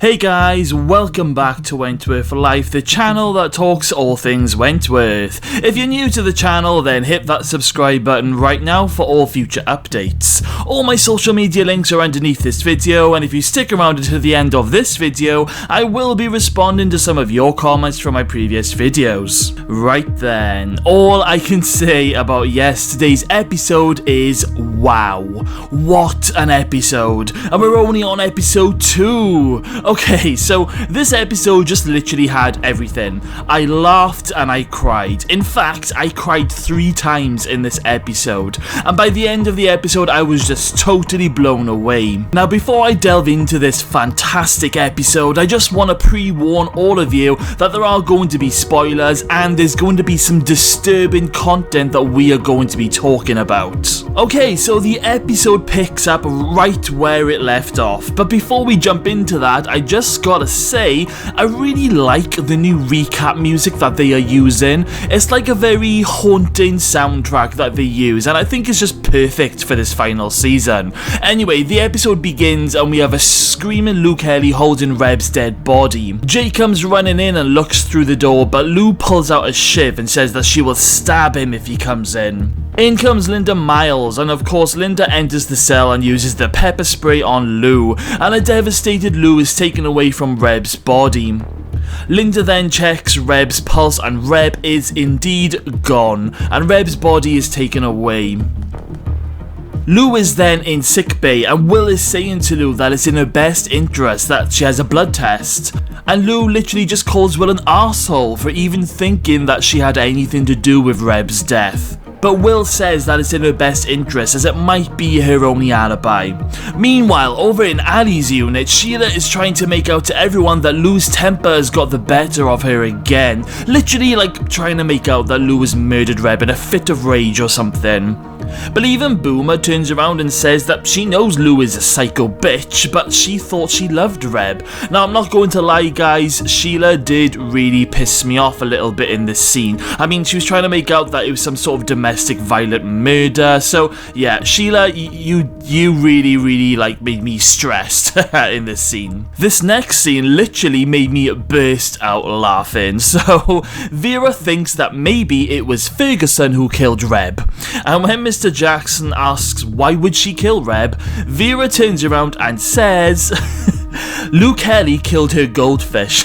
Hey guys, welcome back to Wentworth Life, the channel that talks all things Wentworth. If you're new to the channel, then hit that subscribe button right now for all future updates. All my social media links are underneath this video, and if you stick around until the end of this video, I will be responding to some of your comments from my previous videos. Right then, all I can say about yesterday's episode is wow. What an episode! And we're only on episode 2! Okay, so this episode just literally had everything. I laughed and I cried. In fact, I cried 3 times in this episode. And by the end of the episode, I was just totally blown away. Now, before I delve into this fantastic episode, I just want to pre-warn all of you that there are going to be spoilers and there's going to be some disturbing content that we are going to be talking about. Okay, so the episode picks up right where it left off. But before we jump into that, I just gotta say, I really like the new recap music that they are using. It's like a very haunting soundtrack that they use, and I think it's just perfect for this final season. Anyway, the episode begins and we have a screaming Lou Kelly holding Reb's dead body. Jay comes running in and looks through the door, but Lou pulls out a shiv and says that she will stab him if he comes in. In comes Linda Miles, and of course Linda enters the cell and uses the pepper spray on Lou, and a devastated Lou is taken away from Reb's body. Linda then checks Reb's pulse and Reb is indeed gone, and Reb's body is taken away. Lou is then in sickbay, and Will is saying to Lou that it's in her best interest that she has a blood test. And Lou literally just calls Will an arsehole for even thinking that she had anything to do with Reb's death. But Will says that it's in her best interest as it might be her only alibi. Meanwhile, over in Allie's unit, Sheila is trying to make out to everyone that Lou's temper has got the better of her again. Literally like trying to make out that Lou has murdered Reb in a fit of rage or something. But even Boomer turns around and says that she knows Lou is a psycho bitch, but she thought she loved Reb. Now, I'm not going to lie, guys, Sheila did really piss me off a little bit in this scene. I mean, she was trying to make out that it was some sort of domestic violent murder, so yeah, Sheila, you really like made me stressed in this scene. This next scene literally made me burst out laughing. So Vera thinks that maybe it was Ferguson who killed Reb, and when Mr. Jackson asks why would she kill Reb, Vera turns around and says Lou Kelly killed her goldfish.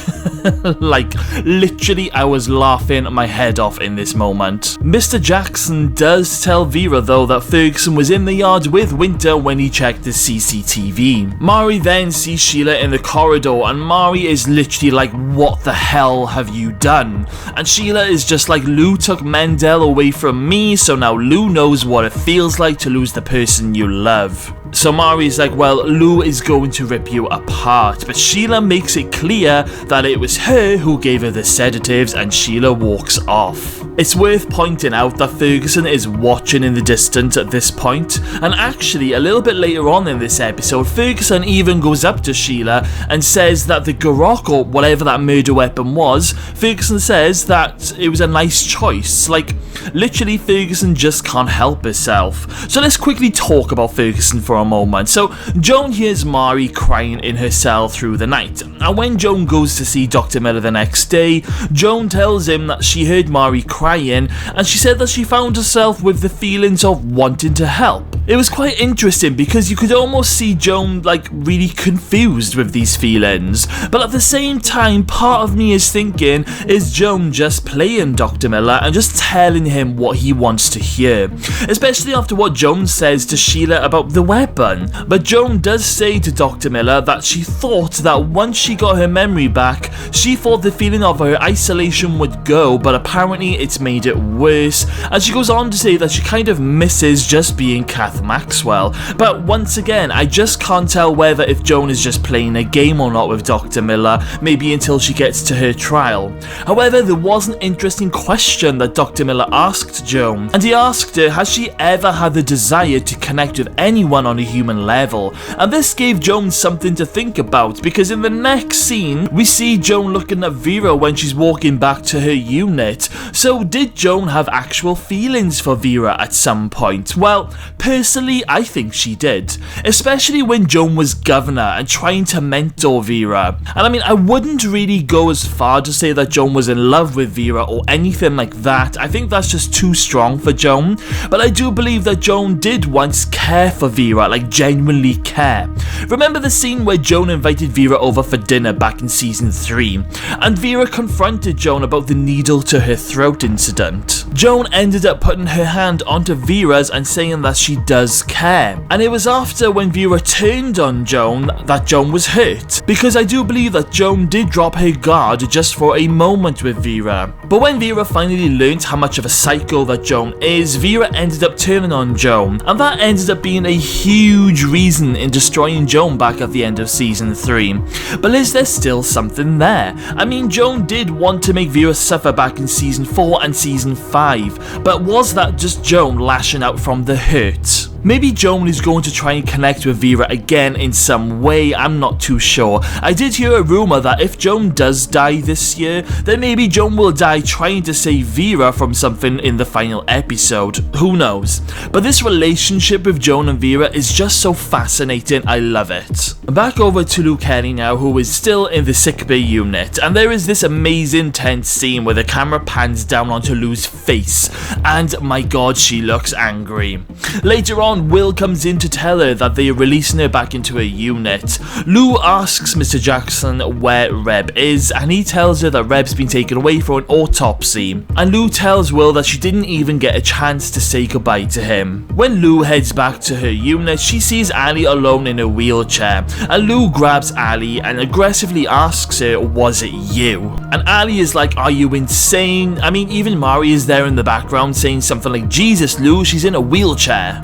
Like, literally I was laughing my head off in this moment. Mr. Jackson does tell Vera though that Ferguson was in the yard with Winter when he checked the CCTV. Mari then sees Sheila in the corridor and Mari is literally like, what the hell have you done? And Sheila is just like, Lou took Mendel away from me, so now Lou knows what it feels like to lose the person you love. So Mari's like, well, Lou is going to rip you apart, but Sheila makes it clear that it was her who gave her the sedatives and Sheila walks off. It's worth pointing out that Ferguson is watching in the distance at this point, and actually a little bit later on in this episode, Ferguson even goes up to Sheila and says that the Garrock or whatever that murder weapon was, Ferguson says that it was a nice choice. Like, literally Ferguson just can't help herself. So let's quickly talk about Ferguson for a moment. So Joan hears Mari crying in her cell through the night, and when Joan goes to see Dr. Miller the next day, Joan tells him that she heard Mari crying and she said that she found herself with the feelings of wanting to help. It was quite interesting because you could almost see Joan like really confused with these feelings, but at the same time part of me is thinking, is Joan just playing Dr. Miller and just telling him what he wants to hear, especially after what Joan says to Sheila about the weapon. But Joan does say to Dr. Miller that she thought that once she got her memory back, she thought the feeling of her isolation would go, but apparently it's made it worse, and she goes on to say that she kind of misses just being Kath Maxwell. But once again, I just can't tell whether if Joan is just playing a game or not with Dr. Miller, maybe until she gets to her trial. However, there was an interesting question that Dr. Miller asked Joan, and he asked her, has she ever had the desire to connect with anyone on on a human level, and this gave Joan something to think about, because in the next scene we see Joan looking at Vera when she's walking back to her unit. So did Joan have actual feelings for Vera at some point? Well, personally I think she did, especially when Joan was governor and trying to mentor Vera. And I mean, I wouldn't really go as far to say that Joan was in love with Vera or anything like that. I think that's just too strong for Joan, but I do believe that Joan did once care for Vera, like genuinely care. Remember the scene where Joan invited Vera over for dinner back in season 3, and Vera confronted Joan about the needle to her throat incident. Joan ended up putting her hand onto Vera's and saying that she does care, and it was after when Vera turned on Joan that Joan was hurt, because I do believe that Joan did drop her guard just for a moment with Vera. But when Vera finally learnt how much of a psycho that Joan is, Vera ended up turning on Joan, and that ended up being a huge reason in destroying Joan back at the end of season 3. But is there still something there? I mean, Joan did want to make Vera suffer back in season 4 and season 5, but was that just Joan lashing out from the hurt? Maybe Joan is going to try and connect with Vera again in some way, I'm not too sure. I did hear a rumour that if Joan does die this year, then maybe Joan will die trying to save Vera from something in the final episode. Who knows? But this relationship with Joan and Vera is just so fascinating, I love it. Back over to Lou Kelly now, who is still in the sickbay unit, and there is this amazing tense scene where the camera pans down onto Lou's face, and my god, she looks angry. Later on, Will comes in to tell her that they are releasing her back into her unit. Lou asks Mr. Jackson where Reb is, and he tells her that Reb's been taken away for an autopsy, and Lou tells Will that she didn't even get a chance to say goodbye to him. When Lou heads back to her unit, she sees Ali alone in a wheelchair, and Lou grabs Ali and aggressively asks her, was it you? And Ali is like, are you insane? I mean, even Mari is there in the background saying something like, Jesus Lou, she's in a wheelchair.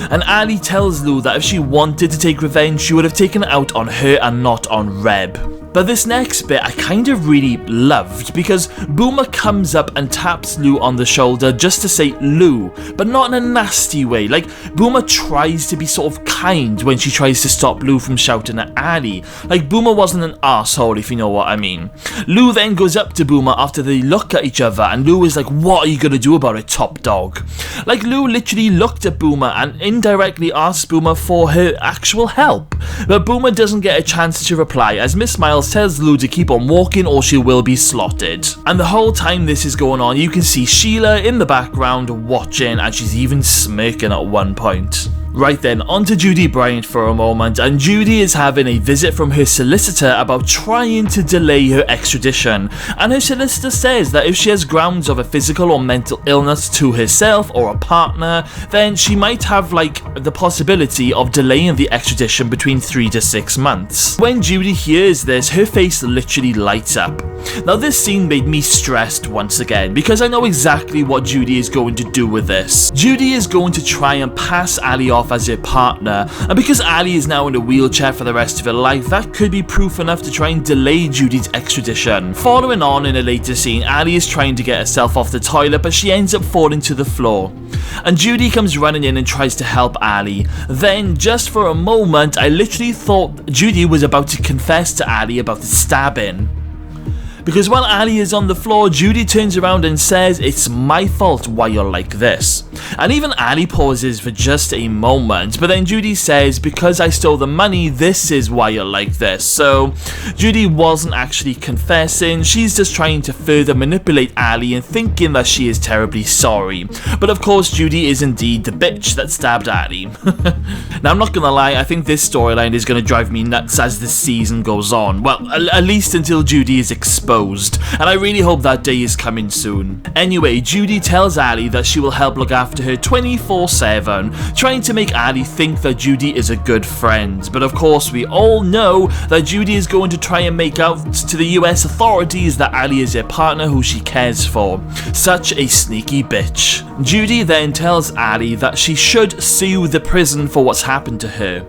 And Ali tells Lou that if she wanted to take revenge, she would have taken it out on her and not on Reb. But this next bit I kind of really loved, because Boomer comes up and taps Lou on the shoulder just to say Lou, but not in a nasty way. Like, Boomer tries to be sort of kind when she tries to stop Lou from shouting at Ali. Like, Boomer wasn't an arsehole, if you know what I mean. Lou then goes up to Boomer after they look at each other, and Lou is like, what are you gonna do about it, top dog? Like, Lou literally looked at Boomer and indirectly asked Boomer for her actual help. But Boomer doesn't get a chance to reply, as Miss Miles tells Lou to keep on walking or she will be slotted. And the whole time this is going on, you can see Sheila in the background watching, and she's even smirking at one point. Right then, on to Judy Bryant for a moment, and Judy is having a visit from her solicitor about trying to delay her extradition, and her solicitor says that if she has grounds of a physical or mental illness to herself or a partner, then she might have the possibility of delaying the extradition between 3 to 6 months. When Judy hears this, her face literally lights up. Now this scene made me stressed once again, because I know exactly what Judy is going to do with this. Judy is going to try and pass Ali off as her partner, and because Ali is now in a wheelchair for the rest of her life, that could be proof enough to try and delay Judy's extradition. Following on in a later scene, Ali is trying to get herself off the toilet, but she ends up falling to the floor. And Judy comes running in and tries to help Ali. Then, just for a moment, I literally thought Judy was about to confess to Ali about the stabbing. Because while Ali is on the floor, Judy turns around and says, it's my fault why you're like this. And even Ali pauses for just a moment, but then Judy says, because I stole the money, this is why you're like this. So Judy wasn't actually confessing, she's just trying to further manipulate Ali and thinking that she is terribly sorry. But of course Judy is indeed the bitch that stabbed Ali. Now I'm not gonna lie, I think this storyline is gonna drive me nuts as the season goes on. Well, at least until Judy is exposed. And I really hope that day is coming soon. Anyway, Judy tells Ali that she will help look after her 24/7, trying to make Ali think that Judy is a good friend. But of course we all know that Judy is going to try and make out to the US authorities that Ali is her partner who she cares for. Such a sneaky bitch. Judy then tells Ali that she should sue the prison for what's happened to her.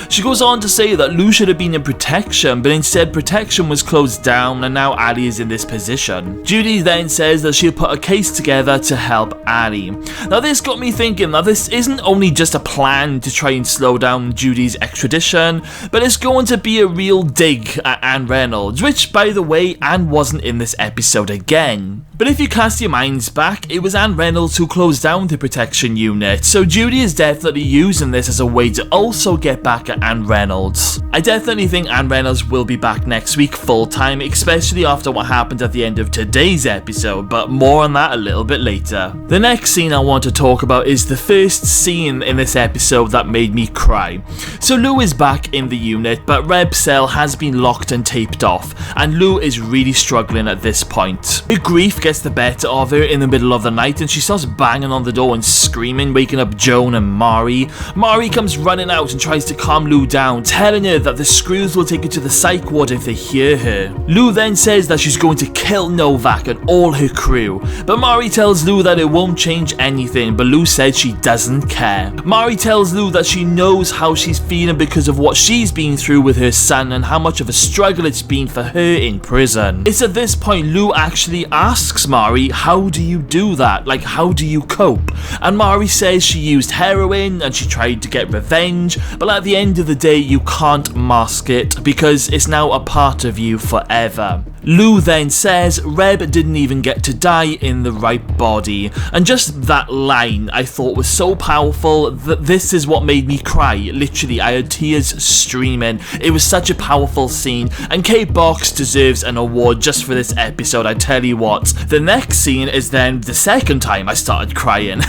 She goes on to say that Lou should have been in protection, but instead protection was closed down and now Addie is in this position. Judy then says that she'll put a case together to help Addie. Now this got me thinking that this isn't only just a plan to try and slow down Judy's extradition, but it's going to be a real dig at Anne Reynolds, which by the way, Anne wasn't in this episode again. But if you cast your minds back, it was Anne Reynolds who closed down the protection unit, so Judy is definitely using this as a way to also get back at Anne Reynolds. I definitely think Anne Reynolds will be back next week full time, especially after what happened at the end of today's episode, but more on that a little bit later. The next scene I want to talk about is the first scene in this episode that made me cry. So Lou is back in the unit, but Reb's cell has been locked and taped off, and Lou is really struggling at this point. Her grief gets the better of her in the middle of the night and she starts banging on the door and screaming, waking up Joan and Mari. Mari comes running out and tries to calm Lou down, telling her that the screws will take her to the psych ward if they hear her. Lou then says that she's going to kill Novak and all her crew, but Mari tells Lou that it won't change anything, but Lou said she doesn't care. Mari tells Lou that she knows how she's feeling because of what she's been through with her son and how much of a struggle it's been for her in prison. It's at this point Lou actually asks Mari, how do you do that? Like, how do you cope? And Mari says she used heroin and she tried to get revenge, but at the end of the day you can't mask it because it's now a part of you forever. Lou then says Reb didn't even get to die in the right body, and just that line I thought was so powerful that this is what made me cry. Literally, I had tears streaming. It was such a powerful scene, and Kate Box deserves an award just for this episode, I tell you what. The next scene is then the second time I started crying.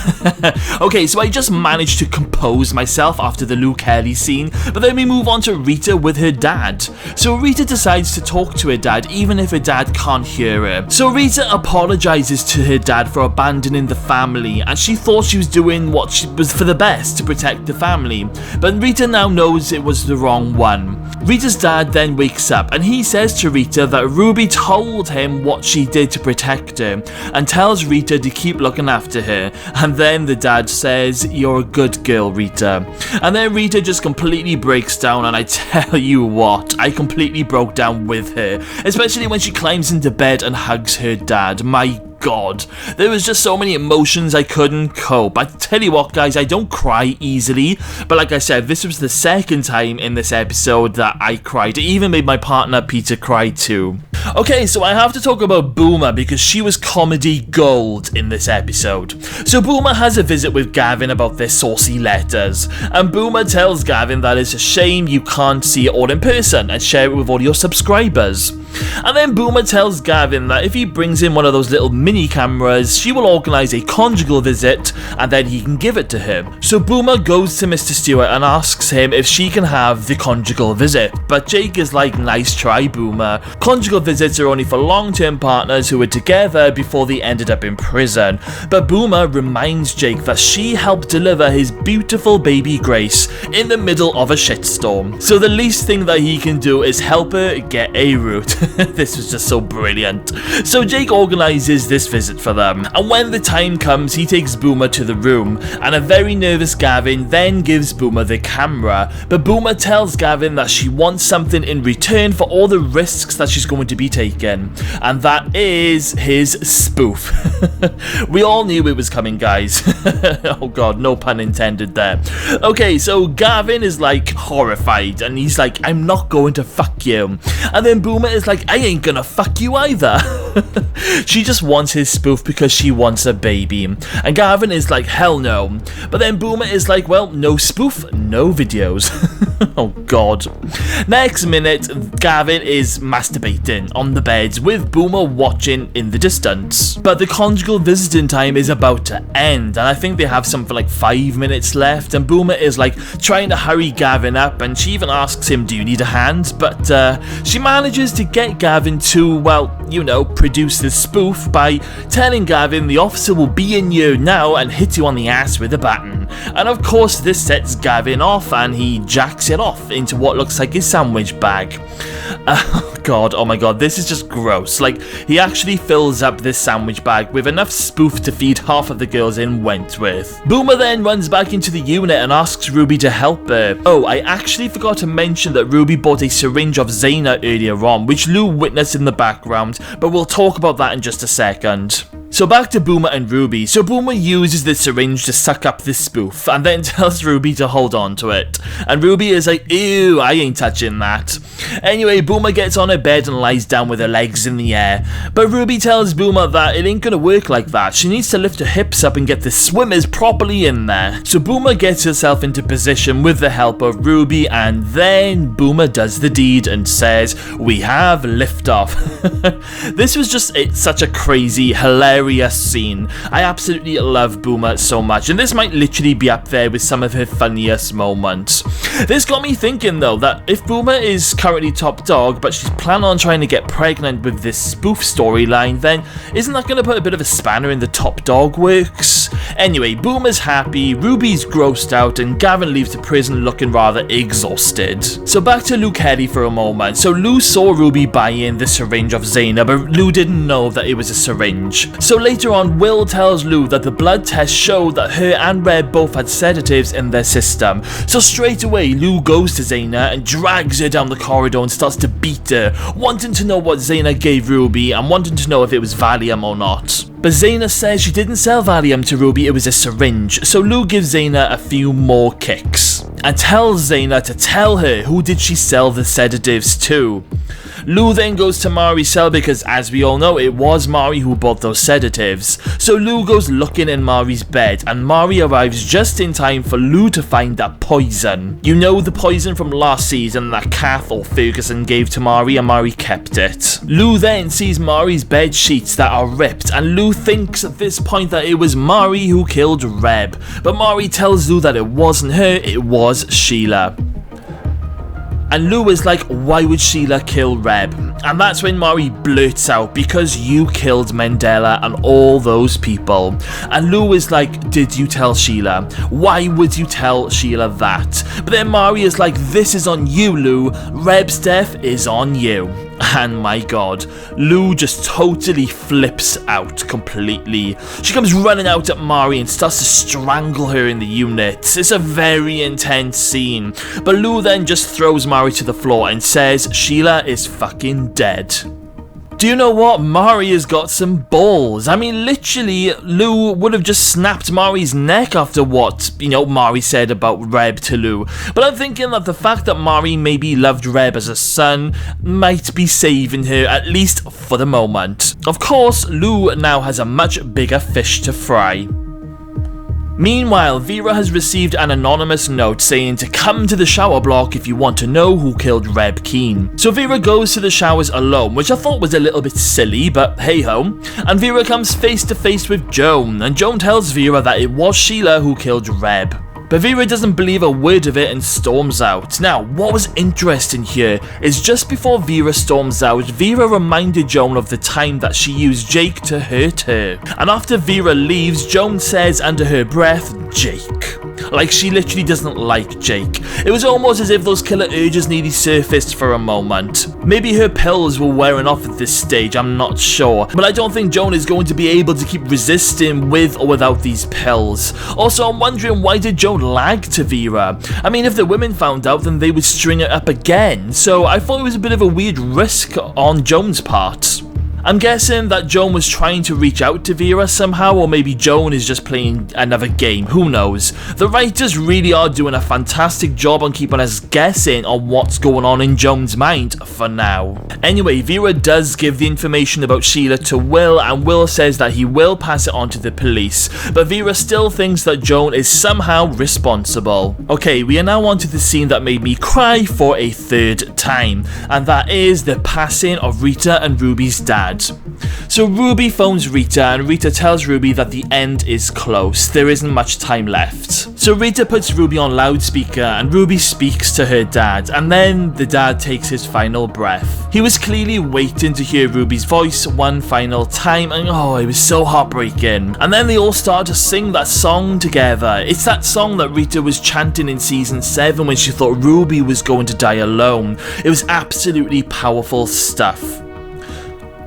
Okay, so I just managed to compose myself after the Lou Kelly scene, but then we move on to Rita with her dad. So Rita decides to talk to her dad even if her dad can't hear her. So Rita apologizes to her dad for abandoning the family, and she thought she was doing what was for the best to protect the family, but Rita now knows it was the wrong one. Rita's dad then wakes up and he says to Rita that Ruby told him what she did to protect her and tells Rita to keep looking after her, and then the dad says, "You're a good girl, Rita." And then Rita just completely breaks down, and I tell you what, I completely broke down with her, especially when she climbs into bed and hugs her dad. My God, there was just so many emotions I couldn't cope. I tell you what guys, I don't cry easily, but like I said, this was the second time in this episode that I cried. It even made my partner Peter cry too. Okay, so I have to talk about Boomer because she was comedy gold in this episode. So Boomer has a visit with Gavin about their saucy letters, and Boomer tells Gavin that it's a shame you can't see it all in person and share it with all your subscribers. And then Boomer tells Gavin that if he brings in one of those little mini cameras, she will organise a conjugal visit and then he can give it to her. So Boomer goes to Mr. Stewart and asks him if she can have the conjugal visit, but Jake is like, nice try Boomer. Conjugal visits are only for long-term partners who were together before they ended up in prison. But Boomer reminds Jake that she helped deliver his beautiful baby Grace in the middle of a shitstorm. So the least thing that he can do is help her get a route. This was just so brilliant. So Jake organises this visit for them, and when the time comes he takes Boomer to the room, and a very nervous Gavin then gives Boomer the camera, but Boomer tells Gavin that she wants something in return for all the risks that she's going to be taking, and that is his spoof. We all knew it was coming guys. Oh god, no pun intended there. Okay, so Gavin is like horrified and he's like, I'm not going to fuck you, and then Boomer is like, I ain't gonna fuck you either. She just wants his spoof because she wants a baby, and Gavin is like, hell no. But then Boomer is like, well, no spoof, no videos. Oh god. Next minute, Gavin is masturbating on the bed with Boomer watching in the distance. But the conjugal visiting time is about to end, and I think they have something like 5 minutes left, and Boomer is like trying to hurry Gavin up, and she even asks him, do you need a hand? But she manages to get Gavin to, well, you know, produce the spoof by telling Gavin the officer will be in you now and hit you on the ass with a baton. And of course this sets Gavin off and he jacks it off into what looks like his sandwich bag. Oh god, oh my god, this is just gross. Like, he actually fills up this sandwich bag with enough spoof to feed half of the girls in Wentworth. Boomer then runs back into the unit and asks Ruby to help her. Oh, I actually forgot to mention that Ruby bought a syringe of Zaina earlier on, which Lou witnessed in the background, but we'll talk about that in just a second. So back to Boomer and Ruby. So Boomer uses the syringe to suck up this spoof and then tells Ruby to hold on to it. And Ruby is like, ew, I ain't touching that. Anyway, Boomer gets on her bed and lies down with her legs in the air. But Ruby tells Boomer that it ain't gonna work like that. She needs to lift her hips up and get the swimmers properly in there. So Boomer gets herself into position with the help of Ruby, and then Boomer does the deed and says, we have liftoff. This was just such a crazy, hilarious scene. I absolutely love Boomer so much, and this might literally be up there with some of her funniest moments. This got me thinking though that if Boomer is currently top dog but she's planning on trying to get pregnant with this spoof storyline, then isn't that going to put a bit of a spanner in the top dog works? Anyway, Boomer's happy, Ruby's grossed out, and Gavin leaves the prison looking rather exhausted. So back to Lou Kelly for a moment. So Lou saw Ruby buy in the syringe of Zaina, but Lou didn't know that it was a syringe. So later on, Will tells Lou that the blood test showed that her and Reb both had sedatives in their system. So straight away, Lou goes to Zaina and drags her down the corridor and starts to beat her, wanting to know what Zaina gave Ruby and wanting to know if it was Valium or not. But Zaina says she didn't sell Valium to Ruby, it was a syringe. So Lou gives Zaina a few more kicks and tells Zaina to tell her who did she sell the sedatives to. Lou then goes to Mari's cell because, as we all know, it was Mari who bought those sedatives. So Lou goes looking in Mari's bed, and Mari arrives just in time for Lou to find that poison. You know, the poison from last season that Kath or Ferguson gave to Mari, and Mari kept it. Lou then sees Mari's bed sheets that are ripped, and Lou thinks at this point that it was Mari who killed Reb. But Mari tells Lou that it wasn't her, it was Sheila. And Lou is like, why would Sheila kill Reb? And that's when Mari blurts out, because you killed Mandela and all those people. And Lou is like, did you tell Sheila? Why would you tell Sheila that? But then Mari is like, this is on you, Lou. Reb's death is on you. And my god, Lou just totally flips out completely. She comes running out at Mari and starts to strangle her in the unit. It's a very intense scene. But Lou then just throws Mari to the floor and says Sheila is fucking dead. Do you know what? Mari has got some balls. I mean, literally, Lou would have just snapped Mari's neck after what, Mari said about Reb to Lou. But I'm thinking that the fact that Mari maybe loved Reb as a son might be saving her, at least for the moment. Of course, Lou now has a much bigger fish to fry. Meanwhile, Vera has received an anonymous note saying to come to the shower block if you want to know who killed Reb Keane. So Vera goes to the showers alone, which I thought was a little bit silly, but hey ho. And Vera comes face to face with Joan, and Joan tells Vera that it was Sheila who killed Reb. But Vera doesn't believe a word of it and storms out. Now, what was interesting here is just before Vera storms out, Vera reminded Joan of the time that she used Jake to hurt her. And after Vera leaves, Joan says under her breath, Jake. Like she literally doesn't like Jake. It was almost as if those killer urges nearly surfaced for a moment. Maybe her pills were wearing off at this stage, I'm not sure. But I don't think Joan is going to be able to keep resisting with or without these pills. Also, I'm wondering, why did Joan lag to Vera? I mean, if the women found out, then they would string it up again. So I thought it was a bit of a weird risk on Joan's part. I'm guessing that Joan was trying to reach out to Vera somehow, or maybe Joan is just playing another game, who knows. The writers really are doing a fantastic job on keeping us guessing on what's going on in Joan's mind for now. Anyway, Vera does give the information about Sheila to Will, and Will says that he will pass it on to the police, but Vera still thinks that Joan is somehow responsible. Okay, we are now on to the scene that made me cry for a third time, and that is the passing of Rita and Ruby's dad. dad. So Ruby phones Rita, and Rita tells Ruby that the end is close, there isn't much time left. So Rita puts Ruby on loudspeaker and Ruby speaks to her dad, and then the dad takes his final breath. He was clearly waiting to hear Ruby's voice one final time, and oh, it was so heartbreaking. And then they all start to sing that song together. It's that song that Rita was chanting in season 7 when she thought Ruby was going to die alone. It was absolutely powerful stuff.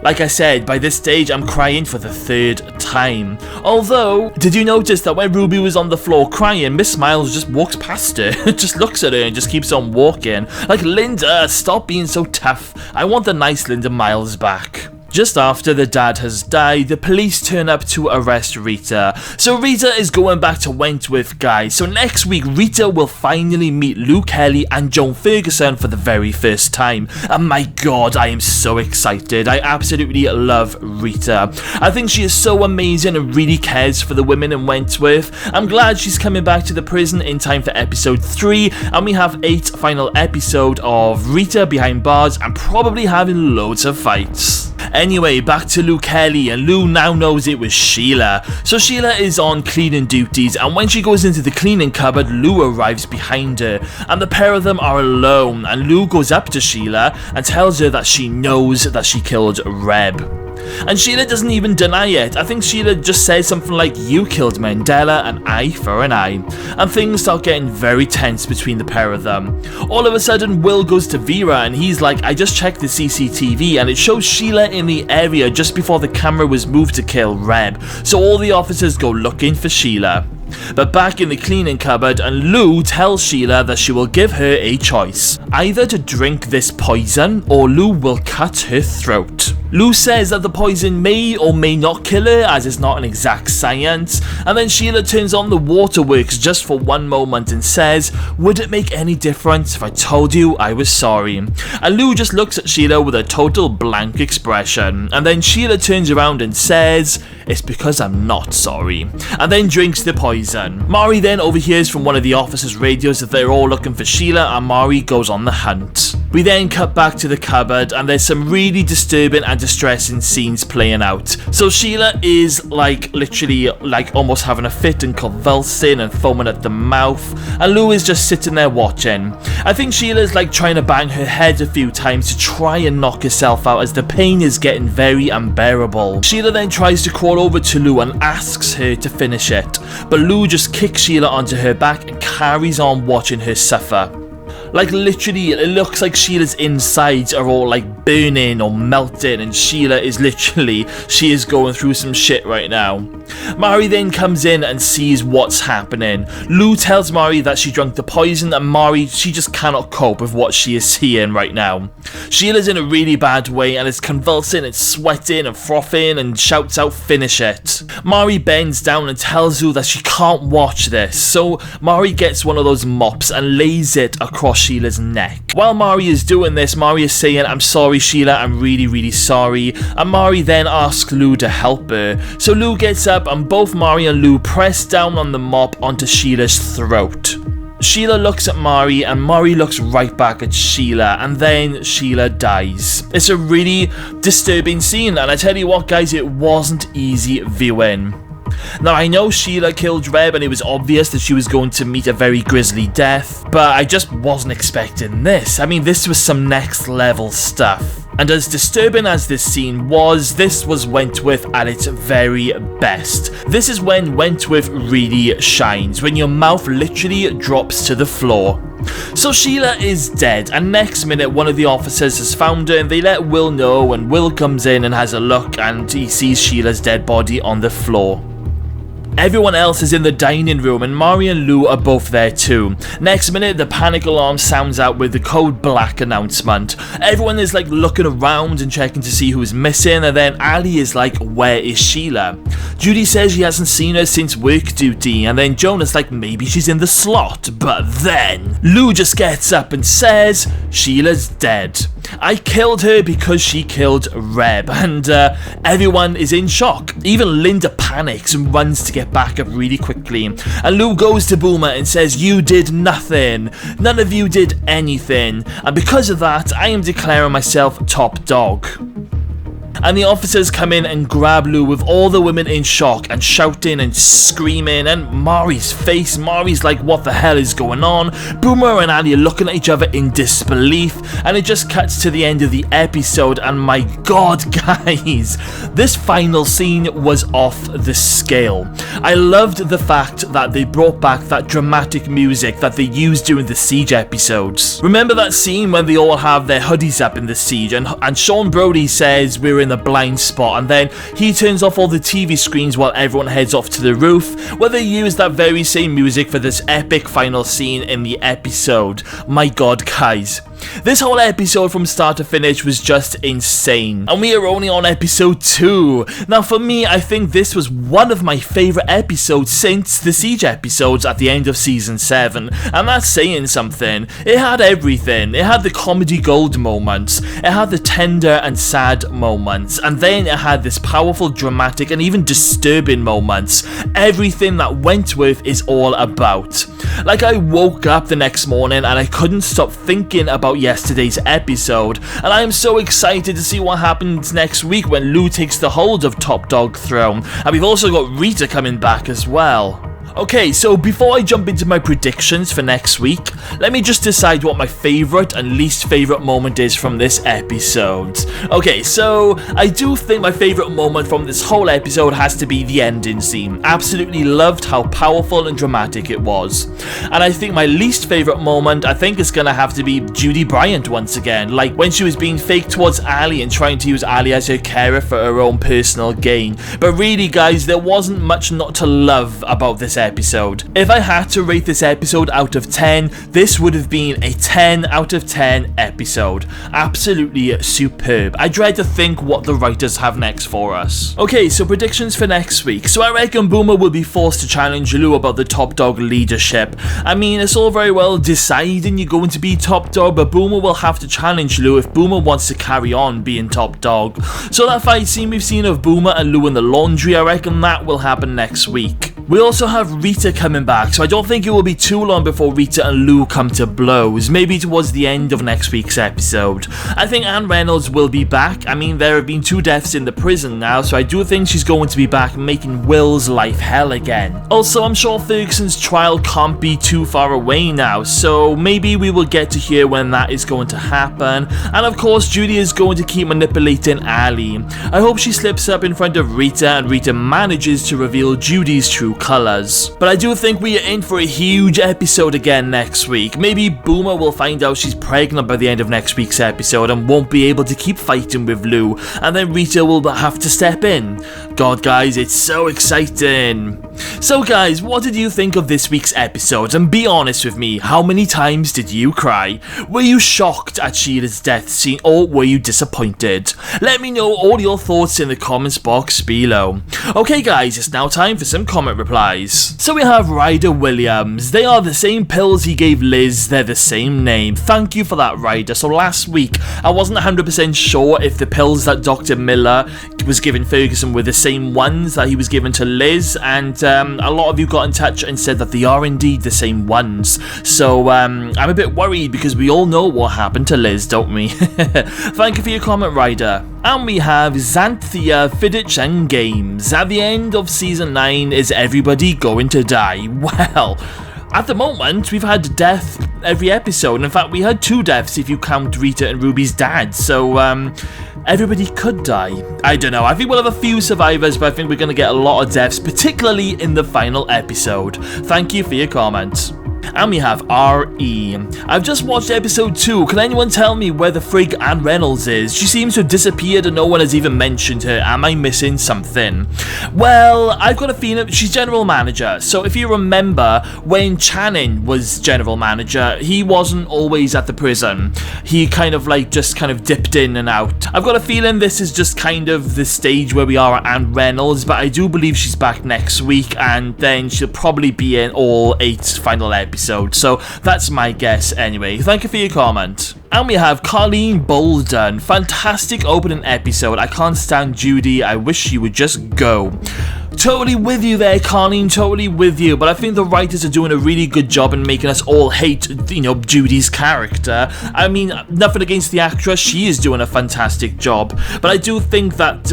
Like I said, by this stage I'm crying for the 3rd time. Although, did you notice that when Ruby was on the floor crying, Miss Miles just walks past her, just looks at her and just keeps on walking. Like, Linda, stop being so tough. I want the nice Linda Miles back. Just after the dad has died, the police turn up to arrest Rita. So Rita is going back to Wentworth, guys. So next week, Rita will finally meet Lou Kelly and Joan Ferguson for the very first time. And my god, I am so excited. I absolutely love Rita. I think she is so amazing and really cares for the women in Wentworth. I'm glad she's coming back to the prison in time for episode 3. And we have 8 final episodes of Rita behind bars and probably having loads of fights. Anyway, back to Lou Kelly, and Lou now knows it was Sheila. So Sheila is on cleaning duties, and when she goes into the cleaning cupboard, Lou arrives behind her, and the pair of them are alone, and Lou goes up to Sheila and tells her that she knows that she killed Reb. And Sheila doesn't even deny it. I think Sheila just says something like, "You killed Mandela, an eye for an eye." And things start getting very tense between the pair of them. All of a sudden, Will goes to Vera and he's like, "I just checked the CCTV and it shows Sheila in the area just before the camera was moved to kill Reb." So all the officers go looking for Sheila. But back in the cleaning cupboard, and Lou tells Sheila that she will give her a choice. Either to drink this poison, or Lou will cut her throat. Lou says that the poison may or may not kill her, as it's not an exact science, and then Sheila turns on the waterworks just for one moment and says, "Would it make any difference if I told you I was sorry?" And Lou just looks at Sheila with a total blank expression, and then Sheila turns around and says, "It's because I'm not sorry," and then drinks the poison. Mari then overhears from one of the officers' radios that they're all looking for Sheila, and Mari goes on the hunt. We then cut back to the cupboard, and there's some really disturbing and distressing scenes playing out. So Sheila is literally almost having a fit and convulsing and foaming at the mouth, and Lou is just sitting there watching. I think Sheila's trying to bang her head a few times to try and knock herself out as the pain is getting very unbearable. Sheila then tries to crawl over to Lou and asks her to finish it, but Lou just kicks Sheila onto her back and carries on watching her suffer. Literally, it looks like Sheila's insides are all burning or melting, and Sheila is she is going through some shit right now. Mari then comes in and sees what's happening. Lou tells Mari that she drank the poison, and Mari, she just cannot cope with what she is seeing right now. Sheila's in a really bad way and is convulsing and sweating and frothing and shouts out, "Finish it." Mari bends down and tells Lou that she can't watch this, so Mari gets one of those mops and lays it across Sheila's neck. While Mari is doing this, Mari is saying, "I'm sorry Sheila, I'm really sorry," and Mari then asks Lou to help her. So Lou gets up and both Mari and Lou press down on the mop onto Sheila's throat. Sheila looks at Mari and Mari looks right back at Sheila, and then Sheila dies. It's a really disturbing scene, and I tell you what guys, it wasn't easy viewing. Now I know Sheila killed Reb and it was obvious that she was going to meet a very grisly death, but I just wasn't expecting this. I mean, this was some next level stuff. And as disturbing as this scene was, this was Wentworth at its very best. This is when Wentworth really shines, when your mouth literally drops to the floor. So Sheila is dead, and next minute one of the officers has found her and they let Will know, and Will comes in and has a look and he sees Sheila's dead body on the floor. Everyone else is in the dining room and Mari and Lou are both there too. Next minute, the panic alarm sounds out with the code black announcement. Everyone is looking around and checking to see who's missing, and then Ali is like, "Where is Sheila?" Judy says she hasn't seen her since work duty, and then Jonah's like, "Maybe she's in the slot," but then Lou just gets up and says, "Sheila's dead. I killed her because she killed Reb," and everyone is in shock. Even Linda panics and runs to get back up really quickly, and Lou goes to Boomer and says, "You did nothing. None of you did anything, and because of that, I am declaring myself top dog." And the officers come in and grab Lou with all the women in shock and shouting and screaming, and Mari's face, Mari's like, what the hell is going on? Boomer and Ali are looking at each other in disbelief, and it just cuts to the end of the episode, and my god guys, this final scene was off the scale. I loved the fact that they brought back that dramatic music that they used during the Siege episodes. Remember that scene when they all have their hoodies up in the Siege, and Sean Brody says we're in a blind spot, and then he turns off all the TV screens while everyone heads off to the roof, where they use that very same music for this epic final scene in the episode. My god guys, this whole episode from start to finish was just insane, and we are only on episode 2. Now for me, I think this was one of my favourite episodes since the Siege episodes at the end of season 7, and that's saying something. It had everything. It had the comedy gold moments, it had the tender and sad moments, and then it had this powerful, dramatic and even disturbing moments. Everything that Wentworth is all about. Like, I woke up the next morning and I couldn't stop thinking about yesterday's episode, and I am so excited to see what happens next week when Lou takes the hold of Top Dog Throne, and we've also got Rita coming back as well. Okay, so before I jump into my predictions for next week, let me just decide what my favourite and least favourite moment is from this episode. Okay, so I do think my favourite moment from this whole episode has to be the ending scene. Absolutely loved how powerful and dramatic it was. And I think my least favourite moment, I think is gonna have to be Judy Bryant once again, like when she was being fake towards Ali and trying to use Ali as her carer for her own personal gain. But really guys, there wasn't much not to love about this episode. If I had to rate this episode out of 10, this would have been a 10 out of 10 episode. Absolutely superb. I dread to think what the writers have next for us. Okay, so predictions for next week. So I reckon Boomer will be forced to challenge Lou about the top dog leadership. I mean, it's all very well deciding you're going to be top dog, but Boomer will have to challenge Lou if Boomer wants to carry on being top dog. So that fight scene we've seen of Boomer and Lou in the laundry, I reckon that will happen next week. We also have Rita coming back, so I don't think it will be too long before Rita and Lou come to blows, maybe towards the end of next week's episode. I think Anne Reynolds will be back. I mean, there have been 2 deaths in the prison now, so I do think she's going to be back making Will's life hell again. Also, I'm sure Ferguson's trial can't be too far away now, so maybe we will get to hear when that is going to happen. And of course, Judy is going to keep manipulating Ali. I hope she slips up in front of Rita and Rita manages to reveal Judy's true colours. But I do think we are in for a huge episode again next week. Maybe Boomer will find out she's pregnant by the end of next week's episode and won't be able to keep fighting with Lou, and then Rita will have to step in. God guys, it's so exciting. So guys, what did you think of this week's episode? And be honest with me, how many times did you cry? Were you shocked at Sheila's death scene, or were you disappointed? Let me know all your thoughts in the comments box below. Okay guys, it's now time for some comment replies. So we have Ryder Williams. They are the same pills he gave Liz, they're the same name. Thank you for that, Ryder. So last week, I wasn't 100% sure if the pills that Dr. Miller was giving Ferguson were the same ones that he was given to Liz, and a lot of you got in touch and said that they are indeed the same ones. So I'm a bit worried because we all know what happened to Liz, don't we? Thank you for your comment, Ryder. And we have Xanthia Fiddich and Games. At the end of season 9, is everybody going to die? Well, at the moment, we've had death every episode. In fact, we had 2 deaths if you count Rita and Ruby's dad. So, everybody could die. I don't know. I think we'll have a few survivors, but I think we're going to get a lot of deaths, particularly in the final episode. Thank you for your comments. And we have R.E. I've just watched episode 2. Can anyone tell me where the frig Anne Reynolds is? She seems to have disappeared and no one has even mentioned her. Am I missing something? Well, I've got a feeling she's general manager. So if you remember, when Channing was general manager, he wasn't always at the prison. He kind of just dipped in and out. I've got a feeling this is just kind of the stage where we are at Anne Reynolds, but I do believe she's back next week, and then she'll probably be in all 8 final episodes. So that's my guess anyway. Thank you for your comment. And we have Colleen Bolden. Fantastic opening episode. I can't stand Judy. I wish she would just go. Totally with you there, Colleen, totally with you, but I think the writers are doing a really good job in making us all hate, you know, Judy's character. I mean, nothing against the actress, she is doing a fantastic job, but I do think that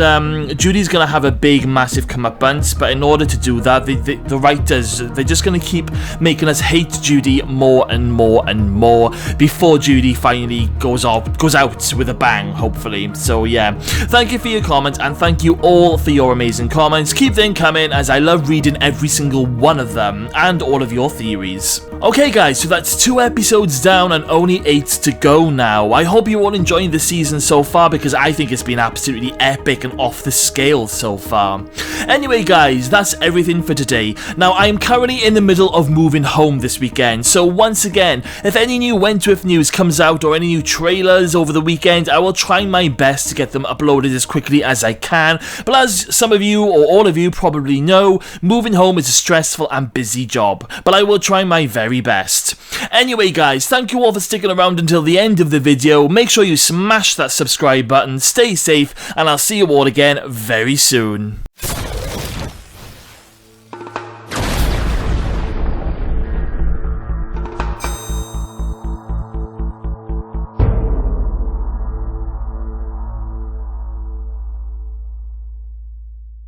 Judy's gonna have a big, massive comeuppance, but in order to do that, the writers, they're just gonna keep making us hate Judy more and more and more before Judy finally goes out with a bang, hopefully. So yeah, thank you for your comment, and thank you all for your amazing comments. Keep them coming, as I love reading every single one of them and all of your theories. Okay guys, so that's 2 episodes down and only 8 to go now. I hope you're all enjoying the season so far, because I think it's been absolutely epic and off the scale so far. Anyway guys, that's everything for today. Now I am currently in the middle of moving home this weekend, so once again, if any new Wentworth news comes out or any new trailers over the weekend, I will try my best to get them uploaded as quickly as I can, but as some of you or all of you probably know, moving home is a stressful and busy job, but I will try my very best. Anyway guys, thank you all for sticking around until the end of the video. Make sure you smash that subscribe button, stay safe, and I'll see you all again very soon.